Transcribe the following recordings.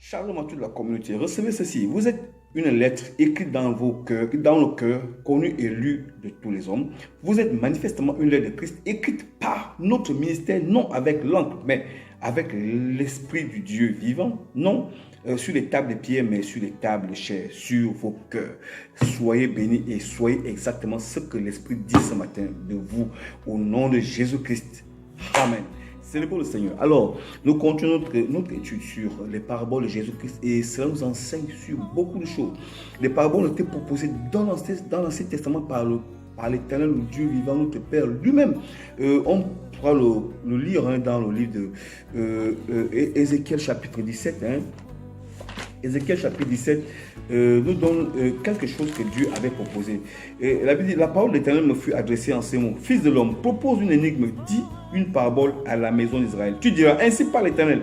Shalom à toute la communauté. Recevez ceci. Vous êtes une lettre écrite dans vos cœurs, dans le cœur, connue et lue de tous les hommes. Vous êtes manifestement une lettre de Christ écrite par notre ministère, non avec l'encre, mais avec l'Esprit du Dieu vivant, non sur les tables de pierre, mais sur les tables de chair, sur vos cœurs. Soyez bénis et soyez exactement ce que l'Esprit dit ce matin de vous, au nom de Jésus-Christ. Amen. Célébrons le Seigneur. Alors, nous continuons notre étude sur les paraboles de Jésus-Christ et cela nous enseigne sur beaucoup de choses. Les paraboles ont été proposées dans l'Ancien Testament par l'Éternel, le Dieu vivant, notre Père lui-même. On pourra le lire dans le livre de Ézéchiel chapitre 17. Ézéchiel chapitre 17 nous donne quelque chose que Dieu avait proposé. La Bible dit, la parole de l'Éternel me fut adressée en ces mots. Fils de l'homme, propose une énigme, dis une parabole à la maison d'Israël. Tu diras, ainsi par l'Éternel,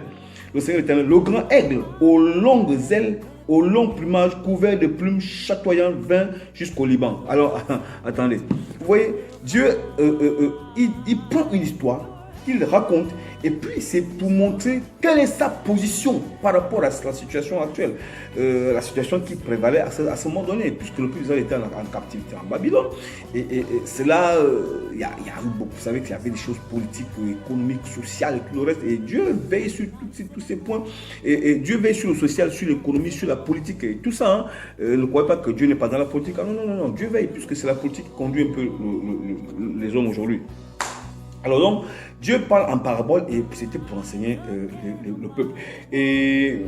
le Seigneur l'Éternel, le grand aigle aux longues ailes, aux longs plumages couverts de plumes chatoyantes vint jusqu'au Liban. Alors, attendez. Vous voyez, Dieu, il prend une histoire, il raconte, et puis c'est pour montrer quelle est sa position par rapport à la situation actuelle, la situation qui prévalait à ce moment donné, puisque le peuple d'Israël était en captivité en Babylone. Et c'est là, il y a eu beaucoup, vous savez qu'il y avait des choses politiques, économiques, sociales, et tout le reste, et Dieu veille sur tous ces points, et Dieu veille sur le social, sur l'économie, sur la politique, et tout ça. Ne croyez pas que Dieu n'est pas dans la politique. Ah, non, Dieu veille, puisque c'est la politique qui conduit un peu les hommes aujourd'hui. Alors donc, Dieu parle en parabole et c'était pour enseigner le peuple. Et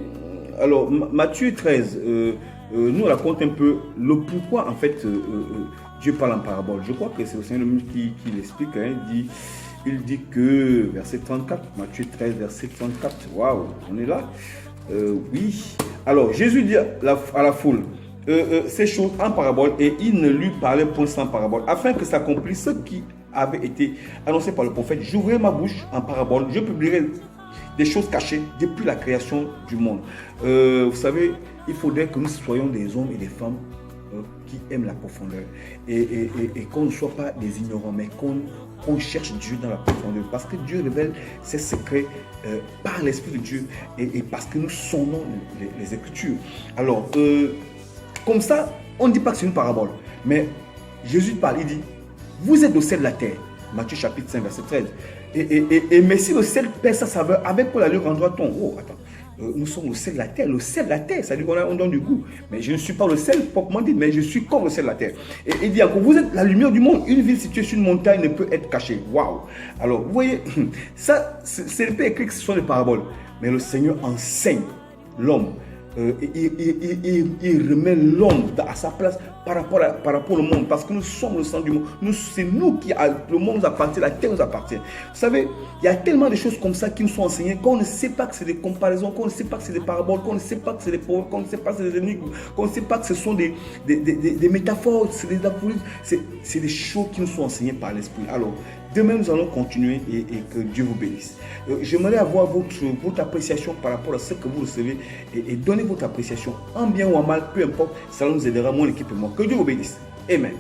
alors, Matthieu 13 nous raconte un peu le pourquoi en fait Dieu parle en parabole. Je crois que c'est le Seigneur qui l'explique. Il dit que, verset 34, Matthieu 13, verset 34, waouh, on est là. Oui. Alors, Jésus dit à la foule, ces choses en parabole et il ne lui parlait point sans parabole, afin que s'accomplisse ce qui avait été annoncé par le prophète. J'ouvrirai ma bouche en parabole, je publierai des choses cachées depuis la création du monde. Vous savez, il faudrait que nous soyons des hommes et des femmes qui aiment la profondeur et qu'on ne soit pas des ignorants, mais qu'on cherche Dieu dans la profondeur, parce que Dieu révèle ses secrets par l'Esprit de Dieu et parce que nous sondons les Écritures. Alors, comme ça, on ne dit pas que c'est une parabole, mais Jésus parle, il dit, vous êtes le sel de la terre. Matthieu chapitre 5, verset 13. Mais si le sel perd sa saveur, avec quoi la lui rendra-t-on? Oh, attends. Nous sommes le sel de la terre. Le sel de la terre, ça veut dire qu'on donne du goût. Mais je ne suis pas le sel proprement dit, mais je suis comme le sel de la terre. Et il dit encore, vous êtes la lumière du monde. Une ville située sur une montagne ne peut être cachée. Waouh! Alors, vous voyez, ça, c'est pas écrit que ce sont des paraboles. Mais le Seigneur enseigne l'homme. Il remet l'homme à sa place par rapport au monde, parce que nous sommes le sang du monde. C'est nous qui le monde nous appartient, la terre nous appartient. Vous savez, il y a tellement de choses comme ça qui nous sont enseignées qu'on ne sait pas que c'est des comparaisons, qu'on ne sait pas que c'est des paraboles, qu'on ne sait pas que c'est des paroles, qu'on ne sait pas que c'est des énigmes, qu'on ne sait pas que ce sont des métaphores, c'est des aphorismes. C'est des choses qui nous sont enseignées par l'Esprit. Alors, demain, nous allons continuer et que Dieu vous bénisse. J'aimerais avoir votre appréciation par rapport à ce que vous recevez et donnez votre appréciation en bien ou en mal, peu importe, ça nous aidera, mon équipe et moi. Que Dieu vous bénisse. Amen.